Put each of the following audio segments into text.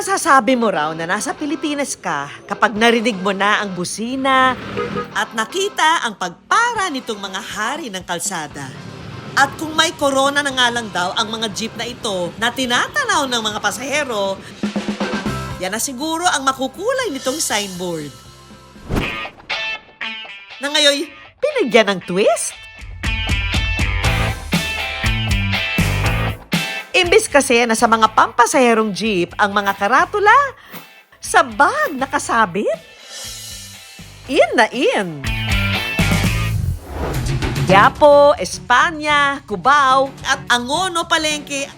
Masasabi mo raw na nasa Pilipinas ka kapag narinig mo na ang busina at nakita ang pagpara nitong mga hari ng kalsada. At kung may corona na nga lang daw ang mga jeep na ito na tinatanaw ng mga pasahero, yan na siguro ang makukulay nitong signboard. Na ngayon, pinagyan ng twist? Imbis kasi na sa mga pampasaherong jeep ang mga karatula, sa bag nakasabit? In na in! Quiapo, Espanya, Cubao, at Angono, Palengke,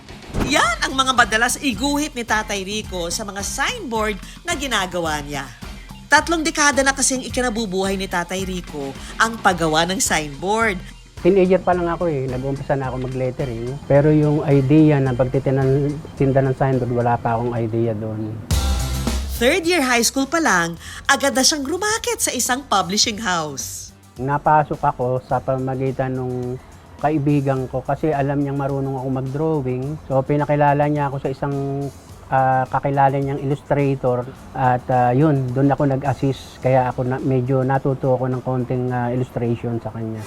yan ang mga madalas iguhit ni Tatay Rico sa mga signboard na ginagawa niya. 3 dekada na kasing ikinabubuhay ni Tatay Rico ang paggawa ng signboard. Teenager pa lang ako nag-uumpisa na ako mag-lettering. Pero yung idea na pagtitinda ng signboard, wala pa akong idea doon. 3rd year high school pa lang, agad na siyang rumakit sa isang publishing house. Napasok ako sa pamagitan ng kaibigan ko kasi alam niyang marunong ako mag-drawing. So pinakilala niya ako sa isang kakilala niyang illustrator at yun, doon ako nag-assist. Kaya ako medyo natuto ako ng konting illustration sa kanya.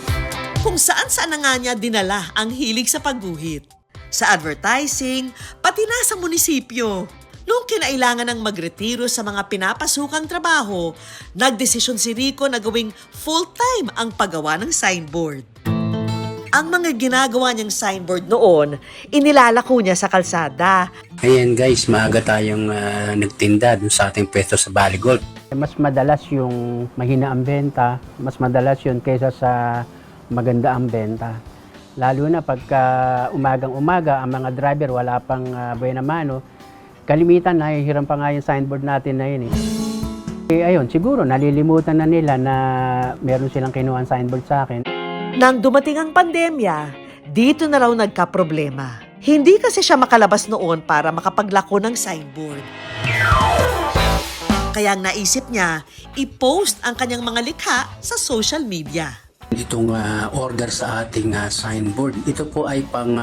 Kung saan-saan na nga niya dinala ang hilig sa pagguhit. Sa advertising, pati na sa munisipyo. Noong kinailangan ng magretiro sa mga pinapasukang trabaho, nagdesisyon si Rico na gawing full-time ang paggawa ng signboard. Ang mga ginagawa niyang signboard noon, inilalako niya sa kalsada. Ayan guys, maaga tayong nagtinda dun sa ating pwesto sa Baligol. Mas madalas yung mahina ang benta, mas madalas yun kaysa sa maganda ang benta. Lalo na pagka umagang-umaga, ang mga driver wala pang buena mano, kalimitan nahihiram pa nga yung signboard natin na yun ayun, siguro nalilimutan na nila na meron silang kinuha signboard sa akin. Nang dumating ang pandemya, dito na raw nagka-problema. Hindi kasi siya makalabas noon para makapaglako ng signboard. Kaya ang naisip niya, i-post ang kanyang mga likha sa social media. Itong order sa ating signboard, ito po ay pang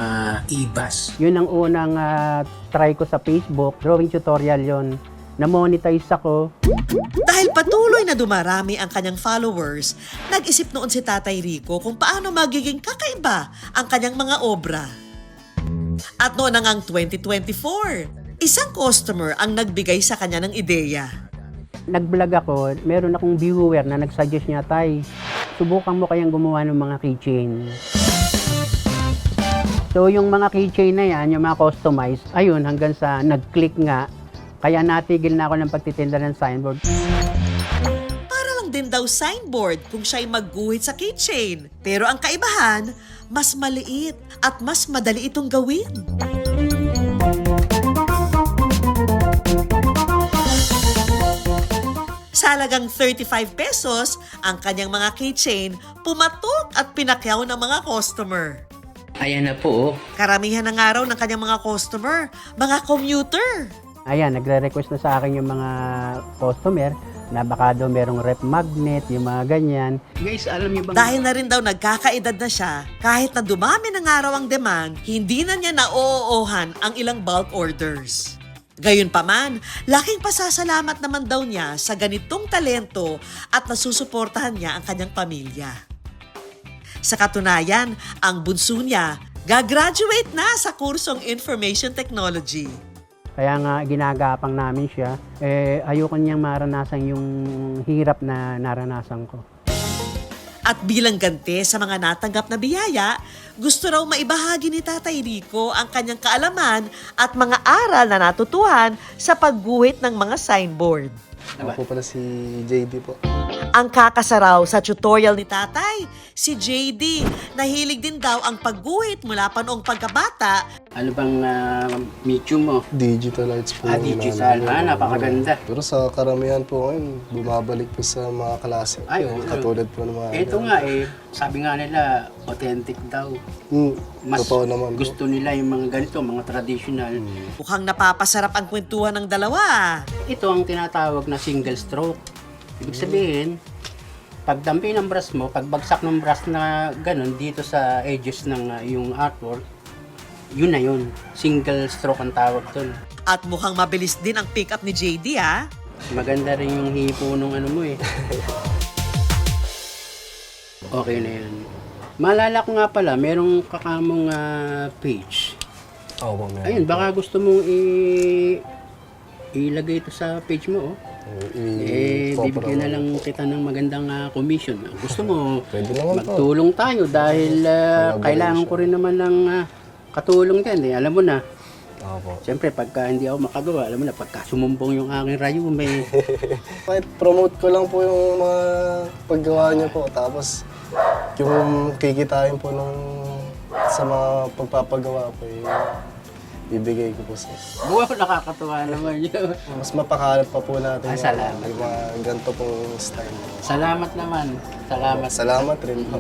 IBAS. Yun ang unang try ko sa Facebook, drawing tutorial yon. Na-monetize ako. Dahil patuloy na dumarami ang kanyang followers, nag-isip noon si Tatay Rico kung paano magiging kakaiba ang kanyang mga obra. At noon na ngang 2024, isang customer ang nagbigay sa kanya ng ideya. Nag-vlog ako, meron akong viewer na nag-suggest niya, Tay, subukan mo kayang gumawa ng mga keychain. So yung mga keychain na yan, yung mga customized, ayun hanggang sa nag-click nga, kaya natigil na ako ng pagtitinda ng signboard. Para lang din daw signboard kung siya'y magguhit sa keychain. Pero ang kaibahan, mas maliit at mas madali itong gawin. Sa halagang 35 pesos, ang kanyang mga keychain pumatok at pinakyaw ng mga customer. Ayan na po. Karamihan ng araw ng kanyang mga customer, mga commuter. Ayan, nagre-request na sa akin yung mga customer na baka daw merong rep magnet, yung mga ganyan. Guys, alam niyo ba? Dahil na rin daw nagkakaedad na siya, kahit na dumami ng araw ang demand, hindi na niya na-oo-ohan ang ilang bulk orders. Gayunpaman, laking pasasalamat naman daw niya sa ganitong talento at nasusuportahan niya ang kanyang pamilya. Sa katunayan, ang bunso niya gagraduate na sa kursong Information Technology. Kaya nga ginagapang namin siya, ayoko niyang maranasan yung hirap na naranasan ko. At bilang ganti sa mga natanggap na biyaya, gusto raw maibahagi ni Tatay Rico ang kanyang kaalaman at mga aral na natutuhan sa pagguhit ng mga signboard. Ako po pala si JB po. Ang kakasaraw sa tutorial ni Tatay, si JD, nahilig din daw ang pagguhit mula pa noong pagkabata. Ano bang medium mo? Digital arts po. yung Digital. inaano ko. Napakaganda. Pero sa karamihan po ngayon, bumabalik po sa mga klase. Ay, oo. Katulad po ng mga... Ito nga sabi nga nila, authentic daw. Mas Totoo naman po. gusto nila yung mga ganito, mga traditional. Mukhang napapasarap ang kwentuhan ng dalawa. Ito ang tinatawag na single stroke. Ibig sabihin, pagdampi ng brush mo, pagbagsak ng brush na ganun dito sa edges ng yung artwork, yun na yun. Single stroke ang tawag dun. At mukhang mabilis din ang pick-up ni JD, ah. Maganda rin yung hipo nung ano mo eh. Okay na yan. Maalala ko nga pala, merong kakamong page. Opo, meron. Ayun, baka gusto mong ilagay ito sa page mo, oh. Bibigyan na lang kita ng magandang commission. Gusto mo, Pwede naman po. magtulong tayo dahil kailangan ko rin naman ng katulong din. Eh. Alam mo na, Opo. siyempre pagka hindi ako makagawa, alam mo na, pagka sumumbong yung aking rayume, Kahit promote ko lang po yung mga paggawa niyo po. Tapos yung kikitain po sa mga pagpapagawa po, bibigay ko po sa buwa ko nakakatuwa naman yun. mas mapakalat pa po natin Salamat. yung mga ganito pong style. Salamat naman. Salamat. Salamat rin po.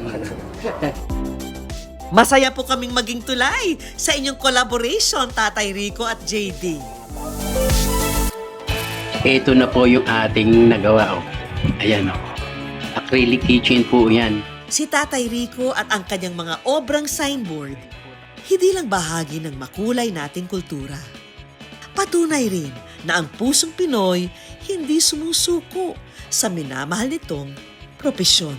Masaya po kaming maging tulay sa inyong collaboration, Tatay Rico at JD. Ito na po yung ating nagawa. Oh. Ayan o. Acrylic kitchen po yan. Si Tatay Rico at ang kanyang mga obrang signboard, hindi lang bahagi ng makulay nating kultura. Patunay rin na ang pusong Pinoy hindi sumusuko sa minamahal nitong propesyon.